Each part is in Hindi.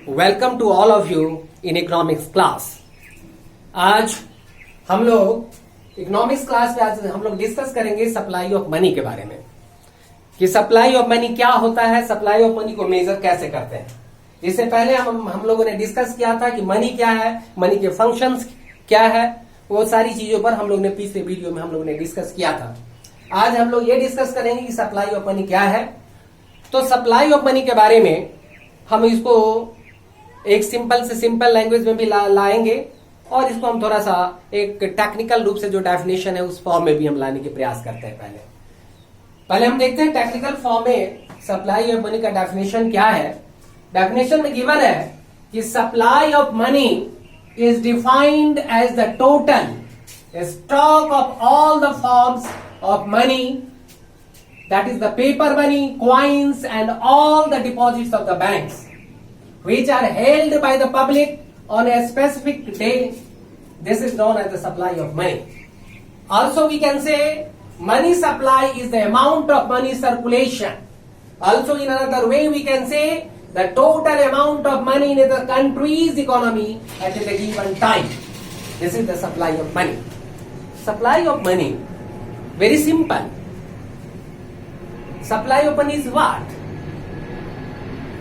Welcome to all of you in economics class. आज हम लोग इकोनॉमिक्स क्लास में आज हम लोग डिस्कस करेंगे सप्लाई ऑफ मनी के बारे में कि सप्लाई ऑफ मनी क्या होता है, सप्लाई ऑफ मनी को मेजर कैसे करते हैं। इससे पहले हम लोगों ने डिस्कस किया था कि मनी क्या है, मनी के फंक्शंस क्या है, वो सारी चीजों पर हम लोग ने पिछले वीडियो में हम लोगों ने डिस्कस किया था। आज हम लोग ये डिस्कस करेंगे कि सप्लाई ऑफ मनी क्या है। तो सप्लाई ऑफ मनी के बारे में हम इसको एक सिंपल से सिंपल लैंग्वेज में भी लाएंगे और इसको हम थोड़ा सा एक टेक्निकल रूप से जो डेफिनेशन है उस फॉर्म में भी हम लाने के प्रयास करते हैं। पहले हम देखते हैं टेक्निकल फॉर्म में सप्लाई ऑफ मनी का डेफिनेशन क्या है। डेफिनेशन में गिवन है कि supply of money is defined as the total stock of all the forms of money, that is the paper money, coins and all the deposits of the banks which are held by the public on a specific day. This is known as the supply of money. Also we can say money supply is the amount of money circulation. Also in another way we can say the total amount of money in the country's economy at a given time. This is the supply of money. Supply of money, very simple. Supply of money is what?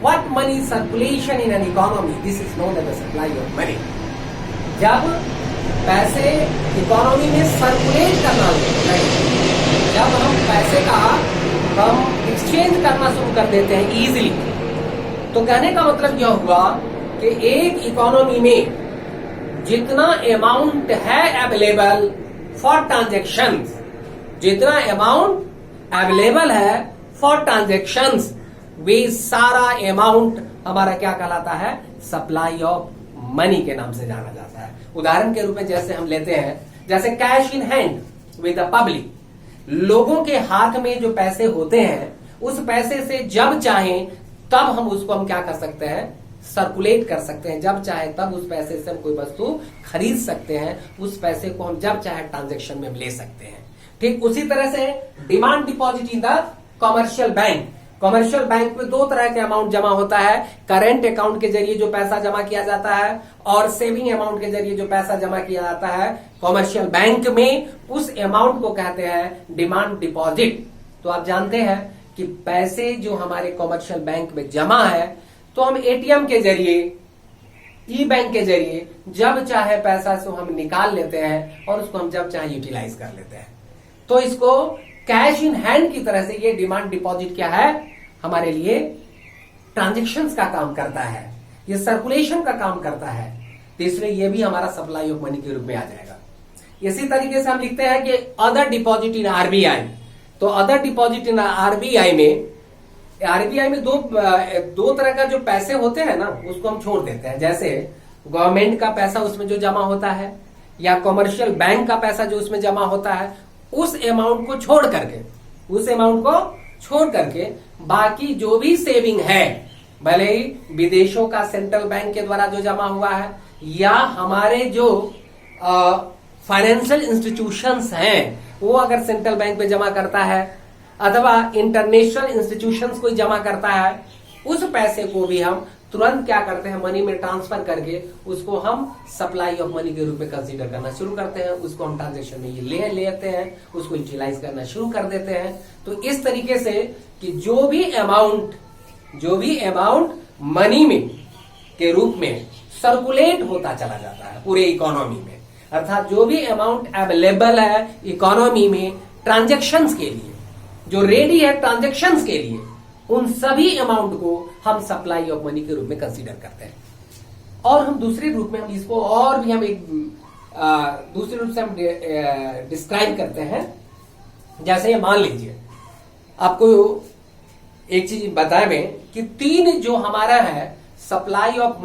What money circulation in an economy? This is known as the supply of money. जब पैसे इकोनॉमी में सर्कुलेट करना लगते, जब हम पैसे का हम एक्सचेंज करना शुरू कर देते हैं इजीली, तो कहने का मतलब यह हुआ कि एक इकोनॉमी में जितना अमाउंट है अवेलेबल फॉर ट्रांजेक्शंस, जितना अमाउंट अवेलेबल है फॉर ट्रांजेक्शंस, वे सारा अमाउंट हमारा क्या कहलाता है? सप्लाई ऑफ मनी के नाम से जाना जाता है। उदाहरण के रूप में जैसे हम लेते हैं, जैसे cash in hand with the public, लोगों के हाथ में जो पैसे होते हैं उस पैसे से जब चाहें तब हम उसको हम क्या कर सकते हैं? सर्कुलेट कर सकते हैं। जब चाहे तब उस पैसे से हम कोई वस्तु खरीद सकते हैं, उस पैसे को हम जब चाहे ट्रांजेक्शन में ले सकते हैं। ठीक उसी तरह से demand deposit in the commercial bank, commercial bank में दो तरह के अमाउंट जमा होता है। करेंट अकाउंट के जरिए जो पैसा जमा किया जाता है और सेविंग अमाउंट के जरिए जो पैसा जमा किया जाता है कॉमर्शियल बैंक में, उस अमाउंट को कहते हैं डिमांड डिपॉजिट। तो आप जानते हैं कि पैसे जो हमारे कॉमर्शियल बैंक में जमा है तो हम एटीएम के जरिए, ई बैंक के जरिए जब चाहे पैसा से हम निकाल लेते हैं और उसको हम जब चाहे यूटिलाइज कर लेते हैं। तो इसको कैश इन हैंड की तरह से ये डिमांड डिपॉजिट क्या है? हमारे लिए ट्रांजेक्शन्स का काम करता है, ये सर्कुलेशन का काम करता है। तो इसलिए ये भी हमारा सप्लाई ऑफ मनी के रूप में आ जाएगा। इसी तरीके से हम लिखते हैं कि अदर डिपॉजिट इन आरबीआई। तो अदर डिपॉजिट इन आरबीआई में दो तरह का जो पैसे होते हैं ना उसको हम छोड़ देते हैं। जैसे गवर्नमेंट का पैसा उसमें जो जमा होता है या कॉमर्शियल बैंक का पैसा जो उसमें जमा होता है, उस अमाउंट को छोड़ करके बाकी जो भी सेविंग है, भले ही विदेशों का सेंट्रल बैंक के द्वारा जो जमा हुआ है या हमारे जो फाइनेंशियल इंस्टीट्यूशंस हैं वो अगर सेंट्रल बैंक में जमा करता है अथवा इंटरनेशनल इंस्टीट्यूशंस कोई जमा करता है, उस पैसे को भी हम तुरंत क्या करते हैं? मनी में ट्रांसफर करके उसको हम सप्लाई ऑफ मनी के रूप में कंसीडर करना शुरू करते हैं। उसको हम ट्रांजेक्शन में ये ले लेते हैं, उसको यूटिलाइज करना शुरू कर देते हैं। तो इस तरीके से कि जो भी अमाउंट मनी में के रूप में सर्कुलेट होता चला जाता है पूरे इकोनॉमी में, अर्थात जो भी अमाउंट अवेलेबल है इकोनॉमी में ट्रांजेक्शन्स के लिए, जो रेडी है ट्रांजेक्शन्स के लिए, उन सभी अमाउंट को हम सप्लाई ऑफ मनी के रूप में कंसीडर करते हैं। और हम दूसरे रूप में हम इसको और भी हम एक दूसरे रूप से हम डिस्क्राइब करते हैं। जैसे ये मान लीजिए आपको एक चीज बताए में कि तीन जो हमारा है सप्लाई ऑफ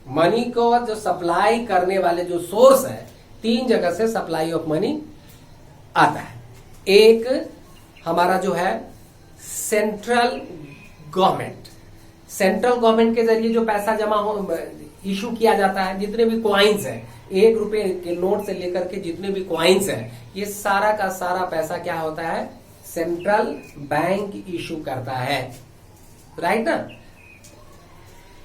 मनी को जो सप्लाई करने वाले जो सोर्स है, तीन जगह से सप्लाई ऑफ मनी आता है। एक हमारा जो है सेंट्रल गवर्नमेंट के जरिए जो पैसा जमा हो इशू किया जाता है, जितने भी क्वाइंस है, 1 रुपए के नोट से लेकर के जितने भी क्वाइंस है, ये सारा का सारा पैसा क्या होता है? सेंट्रल बैंक इशू करता है, राइट ना।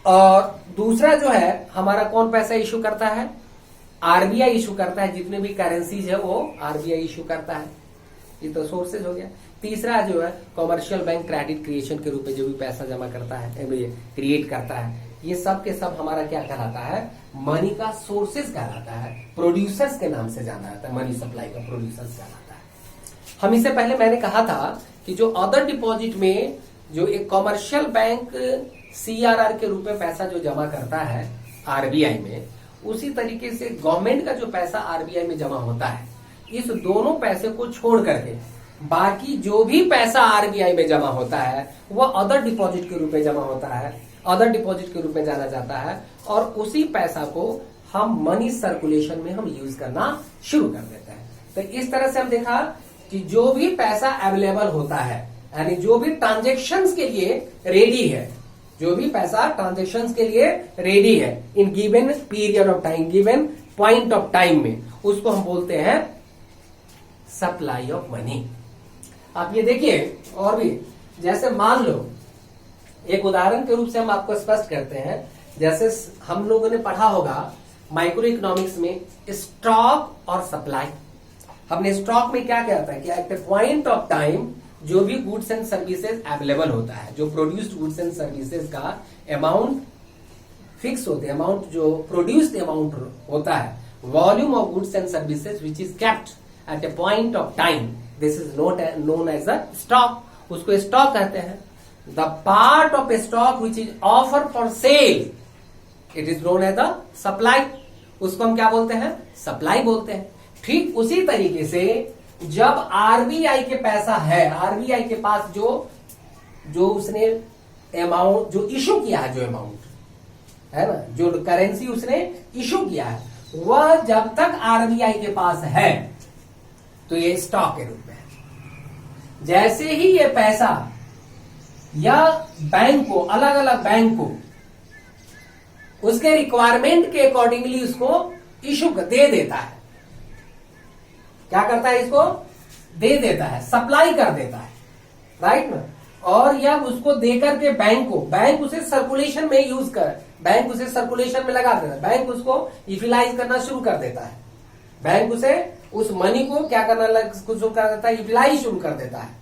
और दूसरा जो है हमारा कौन पैसा इशू करता है, आरबीआई इशू करता है, जितने भी करेंसीज है वो आरबीआई इशू करता है, ये तो सोर्सेज हो गया। तीसरा जो है कॉमर्शियल बैंक क्रेडिट क्रिएशन के रूप में जो भी पैसा जमा करता है, क्रिएट करता है, ये सब के सब हमारा क्या कहलाता है, मनी का सोर्सेज कहलाता है, प्रोड्यूसर्स के नाम से जाना जाता है, मनी सप्लाई का प्रोड्यूसर्स कहलाता है। हम इससे पहले मैंने कहा था कि जो अदर डिपॉजिट में जो एक कॉमर्शियल बैंक सीआरआर के रूप में पैसा जो जमा करता है आरबीआई में, उसी तरीके से गवर्नमेंट का जो पैसा आरबीआई में जमा होता है, इस दोनों पैसे को छोड़ करके बाकी जो भी पैसा आरबीआई में जमा होता है वह अदर डिपॉजिट के रूप में जमा होता है, अदर डिपॉजिट के रूप में जाना जाता है, और उसी पैसा को हम मनी सर्कुलेशन में हम यूज करना शुरू कर देते हैं। तो इस तरह से हम देखा कि जो भी पैसा अवेलेबल होता है, यानी जो भी ट्रांजेक्शन्स के लिए रेडी है, जो भी पैसा ट्रांजेक्शन्स के लिए रेडी है in given period of time, given point of time में, उसको हम बोलते हैं सप्लाई ऑफ मनी। आप ये देखिए, और भी जैसे मान लो एक उदाहरण के रूप से हम आपको स्पष्ट करते हैं, जैसे हम लोगों ने पढ़ा होगा माइक्रो इकोनॉमिक्स में स्टॉक और सप्लाई। हमने स्टॉक में क्या कहता है कि at a point of time जो भी गुड्स एंड सर्विसेज अवेलेबल होता है, जो प्रोड्यूस्ड गुड्स एंड सर्विसेज का अमाउंट फिक्स होते हैं, अमाउंट जो प्रोड्यूस्ड अमाउंट होता है, volume of goods and services which is kept at a point of time, this is known as a stock, उसको स्टॉक कहते हैं। The part of a stock which is offer for sale, it is known as the supply, उसको हम क्या बोलते हैं, सप्लाई बोलते हैं। ठीक उसी तरीके से जब आरबीआई के पैसा है, आरबीआई के पास जो उसने अमाउंट जो इशू किया है, जो अमाउंट है ना, जो करेंसी उसने इशू किया है, वह जब तक आरबीआई के पास है तो ये स्टॉक के रूप में है। जैसे ही ये पैसा या बैंक को, अलग अलग बैंक को उसके रिक्वायरमेंट के अकॉर्डिंगली उसको इशू दे देता है, क्या करता है, इसको दे देता है, सप्लाई कर देता है, राइट ना। और या उसको देकर के बैंक को, बैंक उसे सर्कुलेशन में यूज कर, बैंक उसे सर्कुलेशन में लगा देता है, बैंक उसको यूटिलाइज करना शुरू कर देता है, बैंक उसे उस मनी को क्या करना शुरू कर देता है, यूटिलाइज शुरू कर देता है।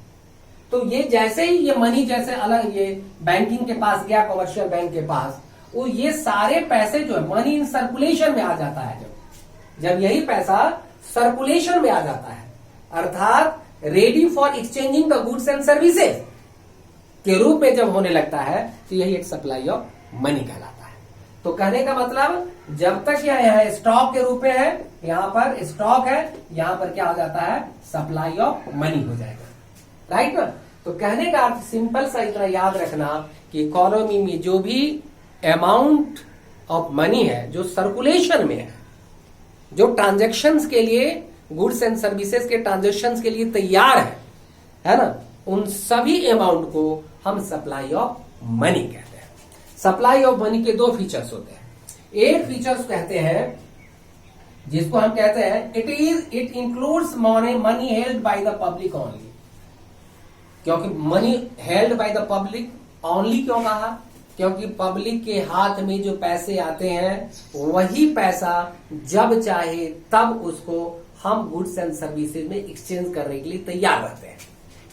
तो ये जैसे ही ये मनी जैसे अलग ये बैंकिंग के पास गया, कमर्शियल बैंक के पास, वो ये सारे पैसे जो है मनी इन सर्कुलेशन में आ जाता है। जब यही पैसा सर्कुलेशन में आ जाता है, अर्थात ready for exchanging the goods and services के रूप में जब होने लगता है, तो यही एक सप्लाई ऑफ मनी कहलाता है। तो कहने का मतलब जब तक यह है स्टॉक के रूप में है, यहां पर स्टॉक है, यहां पर क्या हो जाता है, सप्लाई ऑफ मनी हो जाएगा, राइट ना। तो कहने का अर्थ सिंपल सा इतना याद रखना कि इकोनॉमी में जो भी अमाउंट ऑफ मनी है जो सर्कुलेशन में है, जो ट्रांजैक्शंस के लिए, गुड्स एंड सर्विसेज के ट्रांजैक्शंस के लिए तैयार है ना, उन सभी अमाउंट को हम सप्लाई ऑफ मनी कहते हैं। सप्लाई ऑफ मनी के दो फीचर्स होते हैं। एक फीचर्स कहते हैं जिसको हम कहते हैं it includes money held by the public only. क्योंकि money held by the public only क्यों कहा, क्योंकि पब्लिक के हाथ में जो पैसे आते हैं वही पैसा जब चाहे तब उसको हम गुड्स एंड सर्विसेज में एक्सचेंज करने के लिए तैयार रहते हैं।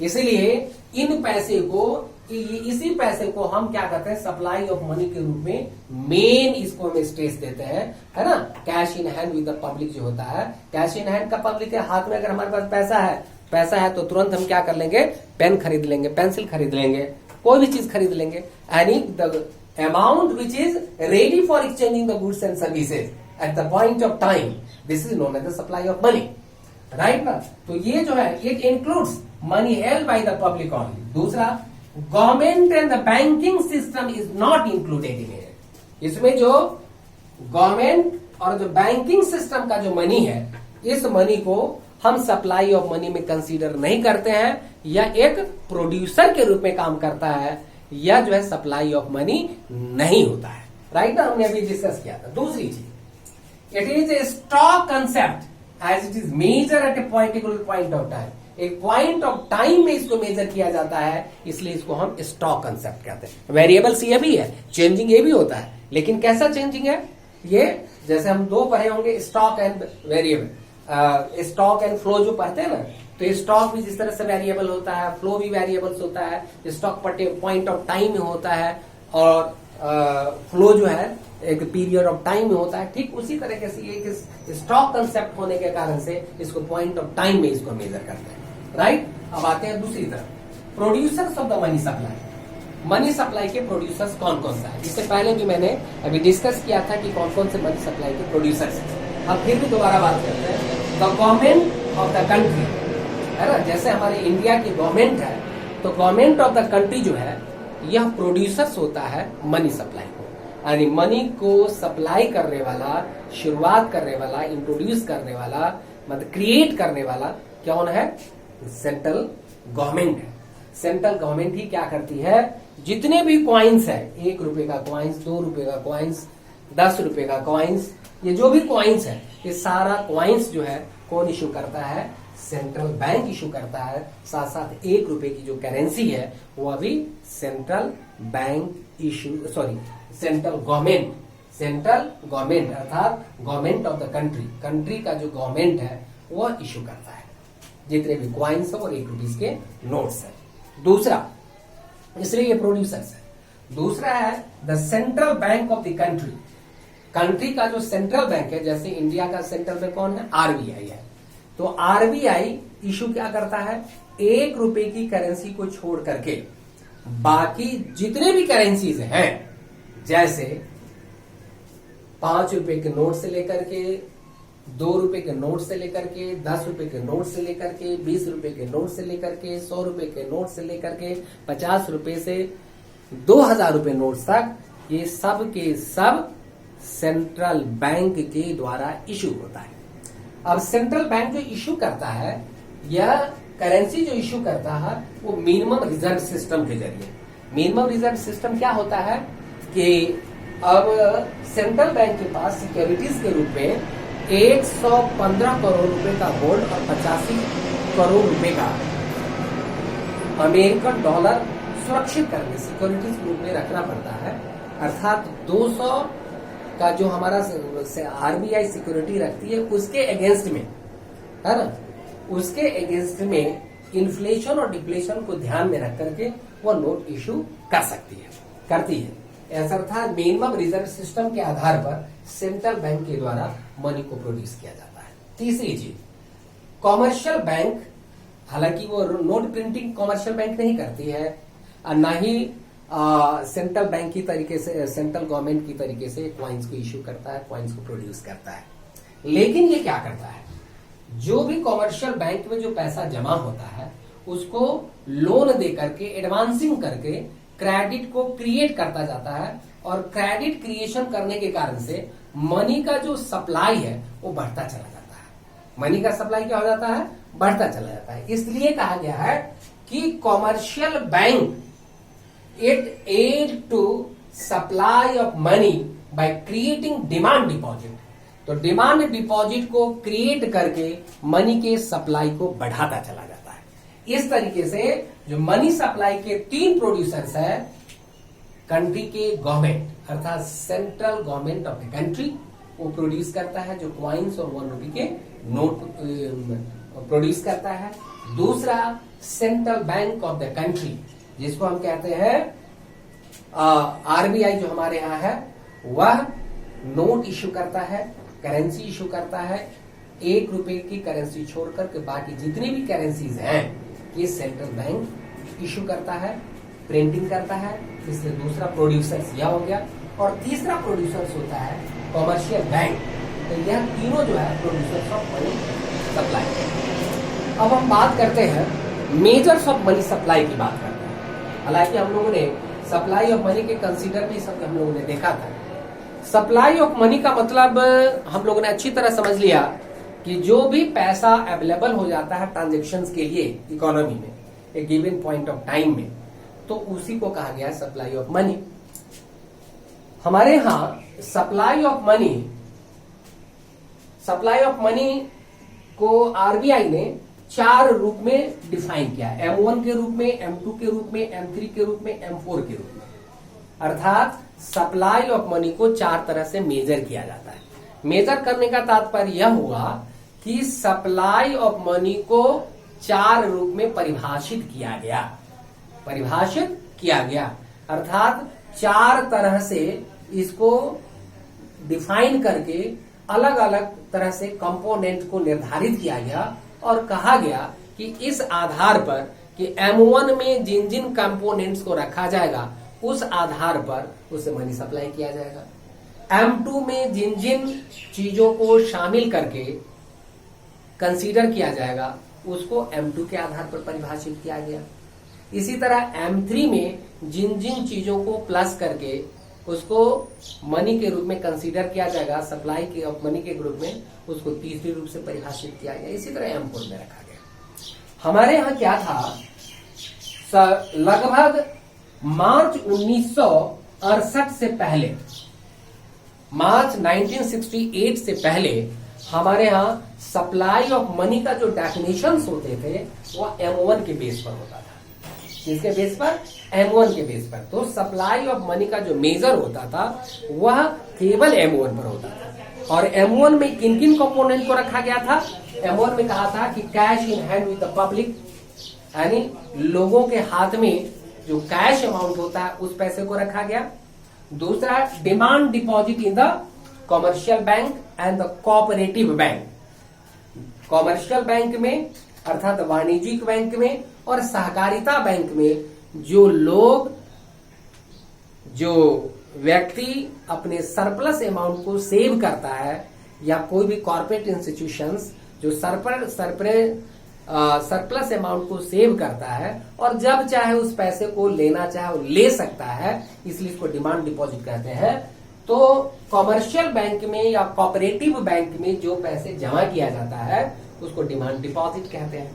इसीलिए इन पैसे को, इसी पैसे को हम क्या करते हैं, सप्लाई ऑफ मनी के रूप में मेन इसको हम स्ट्रेस देते हैं, है ना। Cash in hand with the public जो होता है, कैश इन हैंड का पब्लिक के हाथ में अगर हमारे पास पैसा है तो तुरंत हम क्या कर लेंगे, पेन खरीद लेंगे, पेंसिल खरीद लेंगे, कोई भी चीज खरीद लेंगे, यानी the amount which is ready for exchanging the goods and services at the point of time, this is known as the supply of money, right ना। तो ये जो है it includes money held by the public only. दूसरा, government and the banking system is not included in it. इसमें जो गवर्नमेंट और जो बैंकिंग सिस्टम का जो मनी है, इस मनी को हम सप्लाई ऑफ मनी में कंसीडर नहीं करते हैं, या एक प्रोड्यूसर के रूप में काम करता है, या जो है सप्लाई ऑफ मनी नहीं होता है, राइट ना। हमने अभी डिस्कस किया था। दूसरी चीज, it is a stock concept as it is measure at a particular point of time. एक पॉइंट ऑफ टाइम में इसको मेजर किया जाता है, इसलिए इसको हम स्टॉक कंसेप्ट कहते हैं। वेरिएबल्स ये भी है, चेंजिंग ये भी होता है, लेकिन कैसा चेंजिंग है ये, जैसे हम दो पढ़े होंगे stock and variable, stock and flow जो पढ़ते हैं ना, तो स्टॉक भी जिस तरह से वेरिएबल होता है, फ्लो भी वेरिएबल्स होता है, स्टॉक पॉइंट ऑफ टाइम में होता है और फ्लो जो है एक पीरियड ऑफ टाइम में होता है। ठीक उसी तरीके से ये स्टॉक कंसेप्ट होने के कारण से इसको पॉइंट ऑफ टाइम में इसको मेजर करते हैं, राइट। अब आते हैं दूसरी तरफ, producers of the money supply. Money supply के प्रोड्यूसर्स कौन कौन सा है, इससे पहले भी मैंने अभी डिस्कस किया था कि कौन कौन से मनी सप्लाई के प्रोड्यूसर्स हैं। अब फिर भी दोबारा बात करते हैं, the government of the country, है ना, जैसे हमारे इंडिया की गवर्नमेंट है, तो गवर्नमेंट ऑफ द कंट्री जो है यह प्रोड्यूसर्स होता है मनी सप्लाई को, यानी मनी को सप्लाई करने वाला, शुरुआत करने वाला, इंट्रोड्यूस करने वाला, मतलब क्रिएट करने वाला कौन है, सेंट्रल गवर्नमेंट है। सेंट्रल गवर्नमेंट ही क्या करती है, जितने भी कॉइन्स है, 1 रुपए का कॉइन्स, 2 रुपए का कॉइन्स, 10 रुपए का कॉइन्स, ये जो भी कॉइन्स है, ये सारा कॉइन्स जो है कौन इशू करता है, सेंट्रल बैंक इशू करता है। साथ साथ 1 रुपए की जो करेंसी है वो अभी central bank issue, sorry central government अर्थात government of the country, country का जो गवर्नमेंट है वो इशू करता है जितने भी कॉइन्स है और 1 रुपीस के नोट्स है। दूसरा, इसलिए ये प्रोड्यूसर्स है। दूसरा है the central bank of the country, country का जो सेंट्रल बैंक है, जैसे इंडिया का सेंट्रल बैंक कौन है, आरबीआई है। तो आरबीआई इशू क्या करता है, 1 रुपए की करेंसी को छोड़ करके बाकी जितने भी करेंसीज हैं, जैसे 5 रुपए के नोट से लेकर के, 2 रुपए के नोट से लेकर के, 10 रुपए के नोट से लेकर के, 20 रुपए के नोट से लेकर के, 100 रुपए के नोट से लेकर के, 50 रुपए से 2000 रुपए नोट तक, ये सब के सब सेंट्रल बैंक के द्वारा इशू होता है। अब सेंट्रल बैंक जो इशू करता है, यह करेंसी जो इशू करता है वो मिनिमम रिजर्व सिस्टम के जरिए। मिनिमम रिजर्व सिस्टम क्या होता है कि अब सेंट्रल बैंक के पास सिक्योरिटीज के रूप में 115 करोड़ रुपए का गोल्ड और 85 करोड़ रुपए का अमेरिकन डॉलर सुरक्षित करके सिक्योरिटीज के रूप में रखना पड़ता है। अर्थात 200 का जो हमारा आरबीआई सिक्योरिटी रखती है उसके अगेंस्ट में, है ना, उसके अगेंस्ट में इन्फ्लेशन और डिफ्लेशन को ध्यान में रख करके वो नोट इशू कर सकती है, करती है। ऐसा अर्थात मिनिमम रिजर्व सिस्टम के आधार पर सेंट्रल बैंक के द्वारा मनी को प्रोड्यूस किया जाता है। तीसरी चीज, कॉमर्शियल बैंक, हालांकि वो नोट प्रिंटिंग कॉमर्शियल बैंक नहीं करती है, न ही सेंट्रल बैंक की तरीके से, सेंट्रल गवर्नमेंट की तरीके से क्वाइंस को इशू करता है, क्वाइंस को प्रोड्यूस करता है। लेकिन ये क्या करता है, जो भी कॉमर्शियल बैंक में जो पैसा जमा होता है उसको लोन दे करके, एडवांसिंग करके क्रेडिट को क्रिएट करता जाता है, और क्रेडिट क्रिएशन करने के कारण से मनी का जो सप्लाई है वो बढ़ता चला जाता है। मनी का सप्लाई क्या हो जाता है, बढ़ता चला जाता है। इसलिए कहा गया है कि commercial bank it add to supply of money by creating demand deposit. तो डिमांड डिपॉजिट को क्रिएट करके मनी के सप्लाई को बढ़ाता चला जाता है। इस तरीके से जो मनी सप्लाई के 3 प्रोड्यूसर्स है, कंट्री के गवर्नमेंट अर्थात central government of the country वो प्रोड्यूस करता है, जो क्वाइंस और 1 रुपए के नोट प्रोड्यूस करता है। दूसरा, central bank of the country, जिसको हम कहते हैं आरबीआई जो हमारे यहां है, वह नोट इशू करता है, करेंसी इशू करता है। 1 रुपए की करेंसी छोड़कर के बाकी जितनी भी करेंसीज हैं ये सेंट्रल बैंक इशू करता है, प्रिंटिंग करता है। इसलिए दूसरा प्रोड्यूसर्स यह हो गया, और तीसरा प्रोड्यूसर्स होता है कॉमर्शियल बैंक। तो यह तीनों जो है प्रोड्यूसर्स ऑफ मनी सप्लाई। अब हम बात करते हैं मेजर्स ऑफ मनी सप्लाई की बात करते हैं। हालांकि हम लोगों ने सप्लाई ऑफ मनी के कंसीडर भी सब हम लोगों ने देखा था। सप्लाई ऑफ मनी का मतलब हम लोगों ने अच्छी तरह समझ लिया कि जो भी पैसा अवेलेबल हो जाता है ट्रांजेक्शन्स के लिए इकोनॉमी में एक गिवन पॉइंट ऑफ टाइम में, तो उसी को कहा गया है सप्लाई ऑफ मनी। हमारे यहां सप्लाई ऑफ मनी को आरबीआई ने चार रूप में डिफाइन किया, M1 के रूप में, M2 के रूप में, M3 के रूप में, M4 के रूप में। अर्थात सप्लाई ऑफ मनी को चार तरह से मेजर किया जाता है। मेजर करने का तात्पर्य यह हुआ कि सप्लाई ऑफ मनी को चार रूप में परिभाषित किया गया, अर्थात चार तरह से इसको डिफाइन करके अलग अलग तरह से कंपोनेंट को निर्धारित किया गया और कहा गया कि इस आधार पर कि M1 में जिन जिन कंपोनेंट्स को रखा जाएगा उस आधार पर उसे मनी सप्लाई किया जाएगा। M2 में जिन जिन चीजों को शामिल करके कंसीडर किया जाएगा उसको M2 के आधार पर परिभाषित किया गया। इसी तरह M3 में जिन जिन चीजों को प्लस करके उसको मनी के रूप में कंसीडर किया जाएगा, सप्लाई के ऑफ मनी के ग्रुप में, उसको तीसरे रूप से परिभाषित किया गया। इसी तरह M4 में रखा गया। हमारे यहाँ क्या था, लगभग मार्च 1968 से पहले, मार्च 1968 से पहले हमारे यहाँ सप्लाई ऑफ मनी का जो डेफिनेशंस होते थे वो M1 के बेस पर होता था। किसके बेस पर? M1 के बेस पर। तो सप्लाई ऑफ मनी का जो मेजर होता था वह केवल M1 पर होता था। और M1 में किन किन कंपोनेंट को रखा गया था? M1 में कहा था कि cash in hand with the public, यानी लोगों के हाथ में जो कैश अमाउंट होता है उस पैसे को रखा गया। दूसरा, demand deposit in the commercial bank and the cooperative bank. Commercial bank में अर्थात वाणिज्यिक बैंक में और सहकारिता बैंक में जो व्यक्ति अपने सरप्लस अमाउंट को सेव करता है या कोई भी कॉर्पोरेट इंस्टीट्यूशंस जो सरप्लस अमाउंट को सेव करता है और जब चाहे उस पैसे को लेना चाहे वो ले सकता है, इसलिए इसको डिमांड डिपॉजिट कहते हैं। तो कॉमर्शियल बैंक में या कोऑपरेटिव बैंक में जो पैसे जमा किया जाता है उसको डिमांड डिपॉजिट कहते हैं।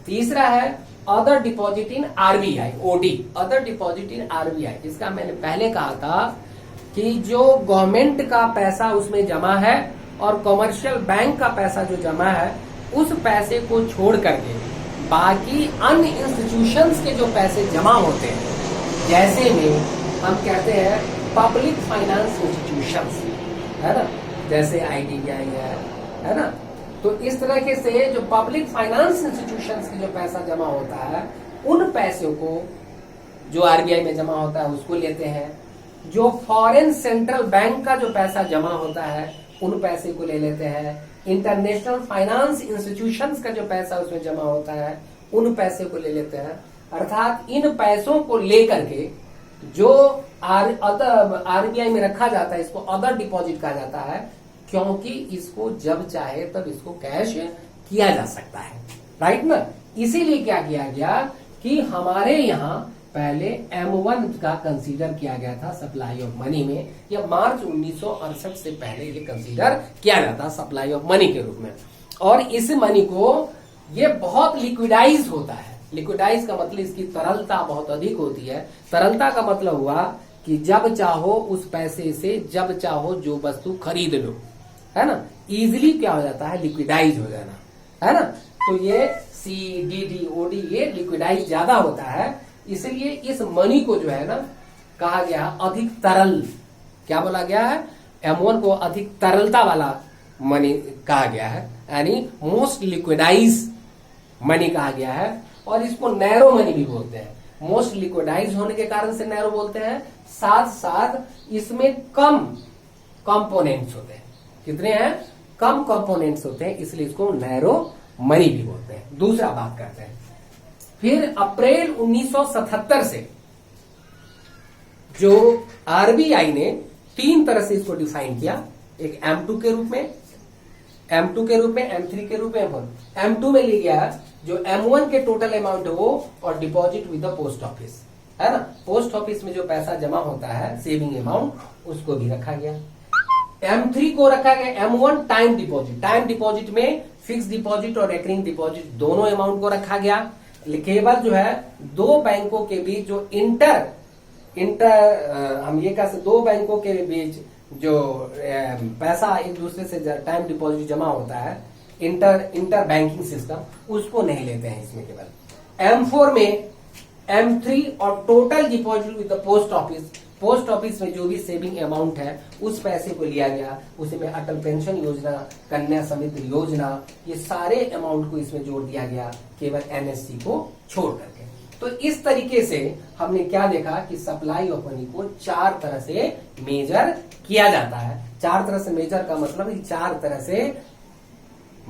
तीसरा है other deposit in RBI, OD, other deposit in RBI, जिसका मैंने पहले कहा था कि जो गवर्नमेंट का पैसा उसमें जमा है और कॉमर्शियल बैंक का पैसा जो जमा है उस पैसे को छोड़ करके बाकी अन्य इंस्टीट्यूशंस के जो पैसे जमा होते हैं, जैसे में हम कहते हैं पब्लिक फाइनेंस इंस्टीट्यूशंस, है ना, जैसे आईडीबीआई है ना। तो इस तरीके से जो पब्लिक फाइनेंस इंस्टीट्यूशंस की जो पैसा जमा होता है उन पैसों को जो आरबीआई में जमा होता है उसको लेते हैं। जो फॉरेन सेंट्रल बैंक का जो पैसा जमा होता है उन पैसे को ले लेते हैं। इंटरनेशनल फाइनेंस इंस्टीट्यूशंस का जो पैसा उसमें जमा होता है उन पैसे को ले लेते हैं। अर्थात इन पैसों को लेकर के जो आरबीआई में रखा जाता है इसको अदर डिपॉजिट कहा जाता है, क्योंकि इसको जब चाहे तब इसको कैश किया जा सकता है, राइट ना। इसीलिए क्या किया गया कि हमारे यहाँ पहले M1 का कंसीडर किया गया था सप्लाई ऑफ मनी में, या मार्च 1968 से पहले ये कंसीडर किया जाता सप्लाई ऑफ मनी के रूप में। और इस मनी को ये बहुत लिक्विडाइज होता है। लिक्विडाइज का मतलब इसकी तरलता बहुत अधिक होती है। तरलता का मतलब हुआ कि जब चाहो उस पैसे से जब चाहो जो वस्तु खरीद लो, है ना। इजिली क्या हो जाता है, लिक्विडाइज हो जाना, है ना। तो ये CDD OD ये लिक्विडाइज ज्यादा होता है, इसलिए इस मनी को जो है ना कहा गया अधिक तरल। क्या बोला गया है? M1 को अधिक तरलता वाला मनी कहा गया है, यानी मोस्ट लिक्विडाइज मनी कहा गया है। और इसको नैरो मनी भी बोलते हैं। मोस्ट लिक्विडाइज होने के कारण से नैरो बोलते हैं, साथ साथ इसमें कम कंपोनेंट्स होते हैं। कितने हैं? कम कंपोनेंट्स होते हैं, इसलिए इसको नैरो मनी भी बोलते हैं। दूसरा बात करते हैं, फिर अप्रैल 1977 से जो आरबीआई ने तीन तरह से इसको डिफाइन किया, एक M2 के रूप में, M2 के रूप में, M3 के रूप में। M2 में ले गया जो M1 के टोटल अमाउंट हो और deposit with the post office, है ना। पोस्ट ऑफिस में जो पैसा जमा होता है सेविंग अमाउंट उसको भी रखा गया। M3 को रखा गया M1 time deposit. Time deposit में फिक्स डिपॉजिट और रेकरिंग डिपॉजिट दोनों अमाउंट को रखा गया। केवल जो है दो बैंकों के बीच जो हम ये कह सकते, दो बैंकों के बीच जो पैसा एक दूसरे से टाइम डिपॉजिट जमा होता है इंटर बैंकिंग सिस्टम, उसको नहीं लेते हैं इसमें केवल। M4 में M3 और total deposit with the post office, post office में जो भी सेविंग अमाउंट है उस पैसे को लिया गया, उसमें अटल पेंशन योजना, कन्या समृद्धि योजना, ये सारे अमाउंट को इसमें जोड़ दिया गया केवल NSC को छोड़ करके। तो इस तरीके से हमने क्या देखा कि सप्लाई ऑफ मनी को 4 तरह से मेजर किया जाता है। 4 तरह से मेजर का मतलब कि 4 तरह से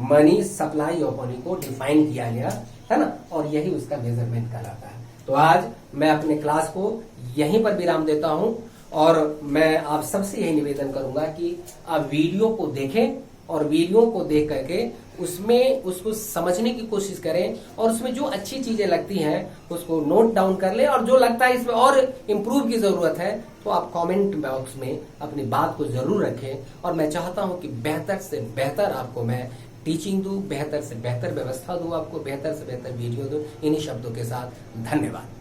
मनी सप्लाई ऑफ मनी को डिफाइन किया गया है ना, और यही उसका मेजरमेंट कहलाता है। तो आज मैं अपने क्लास को यहीं पर विराम देता हूं और मैं आप सबसे यही निवेदन करूंगा कि आप वीडियो को देखें और वीडियो को देख करके उसमें उसको समझने की कोशिश करें और उसमें जो अच्छी चीजें लगती हैं उसको नोट डाउन कर लें, और जो लगता है इसमें और इम्प्रूव की जरूरत है तो आप कमेंट बॉक्स में अपनी बात को जरूर रखें। और मैं चाहता हूं कि बेहतर से बेहतर आपको मैं टीचिंग दूं, बेहतर से बेहतर व्यवस्था दूं, आपको बेहतर से बेहतर वीडियो दूं। इन्हीं शब्दों के साथ धन्यवाद।